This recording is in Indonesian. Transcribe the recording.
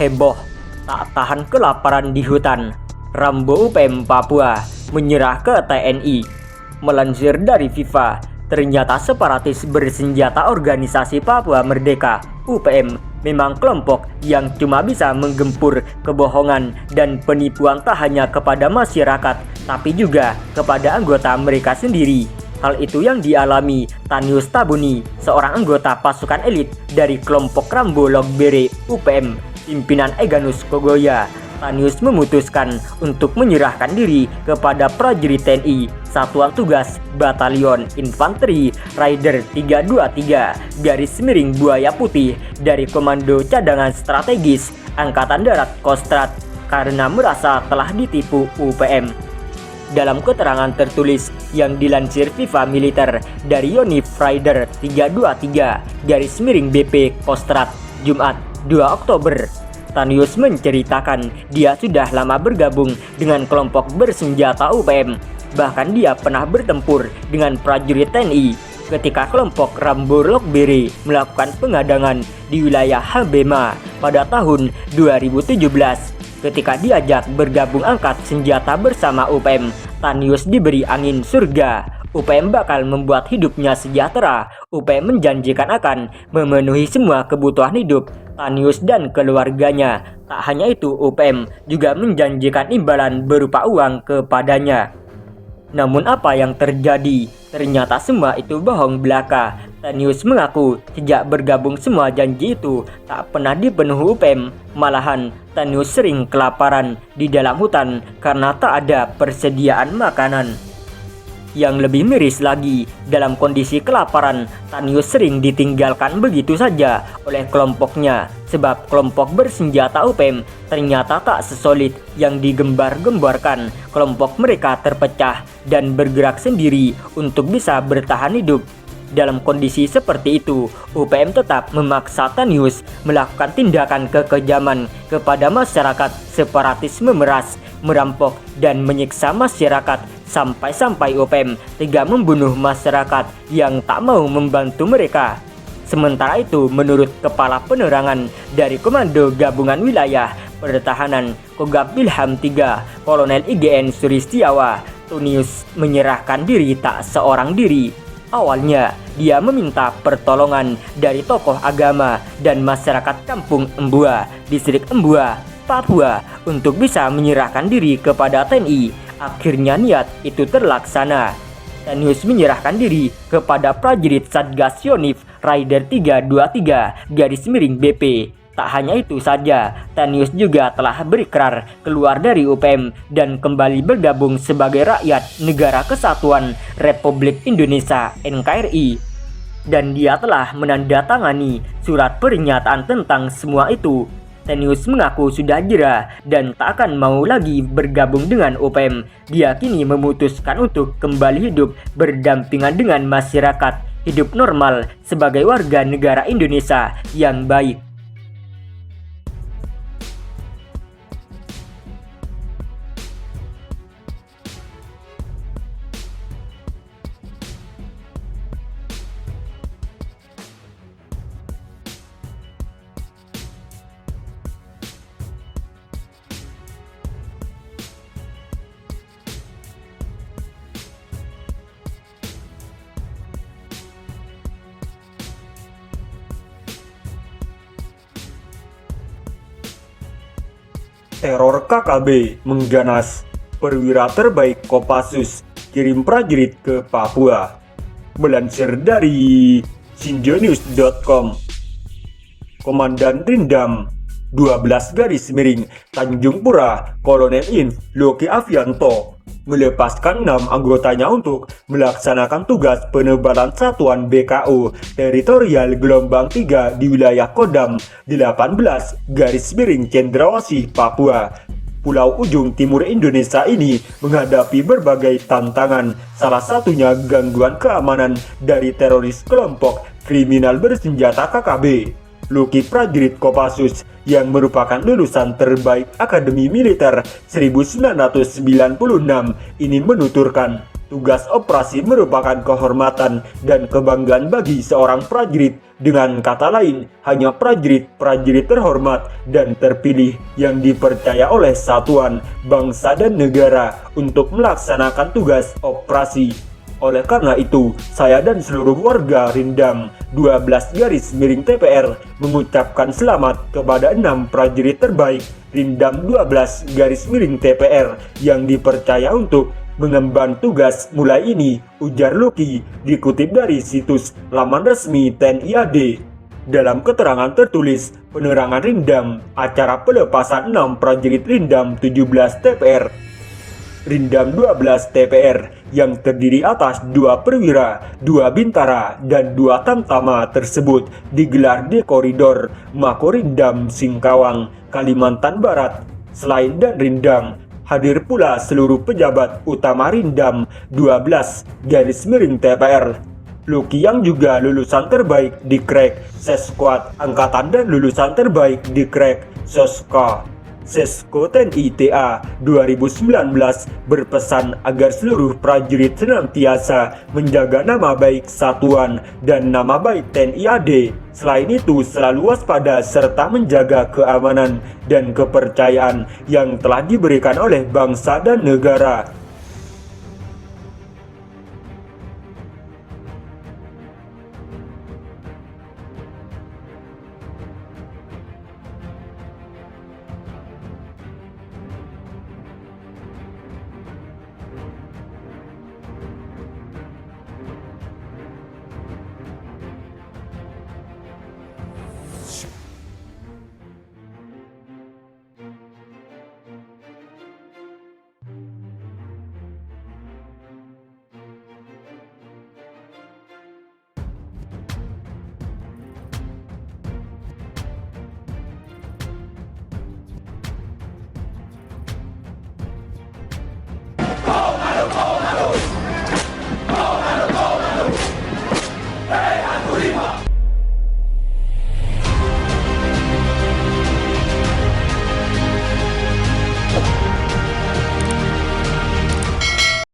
Heboh, tak tahan kelaparan di hutan. Rambo UPM Papua menyerah ke TNI. Melansir dari FIFA, ternyata separatis bersenjata Organisasi Papua Merdeka UPM memang kelompok yang cuma bisa menggempur kebohongan dan penipuan tak hanya kepada masyarakat, tapi juga kepada anggota mereka sendiri. Hal itu yang dialami Tanius Tabuni, seorang anggota pasukan elit dari kelompok Rambo Logbere UPM, pimpinan Eganus Kogoya. Tanius memutuskan untuk menyerahkan diri kepada prajurit TNI Satuan Tugas Batalion Infanteri Raider 323 garis miring Buaya Putih dari Komando Cadangan Strategis Angkatan Darat Kostrad karena merasa telah ditipu UPM. Dalam keterangan tertulis yang dilansir FIFA Militer dari Yonif Raider 323 garis miring BP Kostrad Jumat 2 Oktober, Tanius menceritakan dia sudah lama bergabung dengan kelompok bersenjata UPM. Bahkan dia pernah bertempur dengan prajurit TNI ketika kelompok Rambo Logbere melakukan pengadangan di wilayah Habema pada tahun 2017. Ketika diajak bergabung angkat senjata bersama UPM, Tanius diberi angin surga. UPM bakal membuat hidupnya sejahtera. UPM menjanjikan akan memenuhi semua kebutuhan hidup Tanius dan keluarganya. Tak hanya itu, UPM juga menjanjikan imbalan berupa uang kepadanya. Namun apa yang terjadi? Ternyata semua itu bohong belaka. Tanius mengaku sejak bergabung semua janji itu tak pernah dipenuhi UPM. Malahan Tanius sering kelaparan di dalam hutan karena tak ada persediaan makanan. Yang lebih miris lagi, dalam kondisi kelaparan, Tanius sering ditinggalkan begitu saja oleh kelompoknya. Sebab kelompok bersenjata UPM ternyata tak sesolid yang digembar-gemborkan. Kelompok mereka terpecah dan bergerak sendiri untuk bisa bertahan hidup. Dalam kondisi seperti itu, UPM tetap memaksa Tanius melakukan tindakan kekejaman kepada masyarakat separatis, memeras, merampok, dan menyiksa masyarakat sampai-sampai UPM tega membunuh masyarakat yang tak mau membantu mereka. Sementara itu, menurut Kepala Penerangan dari Komando Gabungan Wilayah Pertahanan Kogab Ilham III, Kolonel IGN Sulistiawa, Tanius menyerahkan diri tak seorang diri. Awalnya, dia meminta pertolongan dari tokoh agama dan masyarakat Kampung Embua, Distrik Embua, Papua untuk bisa menyerahkan diri kepada TNI. Akhirnya niat itu terlaksana. Tanius menyerahkan diri kepada prajurit Satgas Yonif Raider 323 garis miring BP. Tak hanya itu saja, Tanius juga telah berikrar keluar dari UPM dan kembali bergabung sebagai rakyat Negara Kesatuan Republik Indonesia (NKRI). Dan dia telah menandatangani surat pernyataan tentang semua itu. Tanius mengaku sudah jera dan tak akan mau lagi bergabung dengan UPM. Dia kini memutuskan untuk kembali hidup berdampingan dengan masyarakat, hidup normal sebagai warga negara Indonesia yang baik. Teror KKB mengganas, perwira terbaik Kopassus kirim prajurit ke Papua. Melansir dari Sinjonews.com, Komandan Rindam 12 garis miring Tanjung Pura, Kolonel Inf Loki Avianto melepaskan 6 anggotanya untuk melaksanakan tugas penebalan satuan BKO teritorial gelombang 3 di wilayah Kodam 18 garis miring Cendrawasih, Papua. Pulau ujung timur Indonesia ini menghadapi berbagai tantangan, salah satunya gangguan keamanan dari teroris kelompok kriminal bersenjata KKB. Luki prajurit Kopassus yang merupakan lulusan terbaik Akademi Militer 1996 ini menuturkan tugas operasi merupakan kehormatan dan kebanggaan bagi seorang prajurit. Dengan kata lain, hanya prajurit-prajurit terhormat dan terpilih yang dipercaya oleh satuan, bangsa, dan negara untuk melaksanakan tugas operasi. Oleh karena itu, saya dan seluruh warga Rindam 12 TPR mengucapkan selamat kepada 6 prajurit terbaik Rindam 12 TPR yang dipercaya untuk mengemban tugas mulai ini, ujar Luki, dikutip dari situs laman resmi TNI AD. Dalam keterangan tertulis penerangan Rindam, acara pelepasan 6 prajurit Rindam 17 TPR Rindam 12 TPR yang terdiri atas 2 perwira, 2 bintara, dan 2 tamtama tersebut digelar di koridor Makorindam Singkawang, Kalimantan Barat. Selain dan Rindam, hadir pula seluruh pejabat utama Rindam 12 TPR. Luki yang juga lulusan terbaik di Krek Sesquad Angkatan dan lulusan terbaik di Krek Soska Sesko TNI TA 2019 berpesan agar seluruh prajurit senantiasa menjaga nama baik satuan dan nama baik TNI AD. Selain itu, selalu waspada serta menjaga keamanan dan kepercayaan yang telah diberikan oleh bangsa dan negara.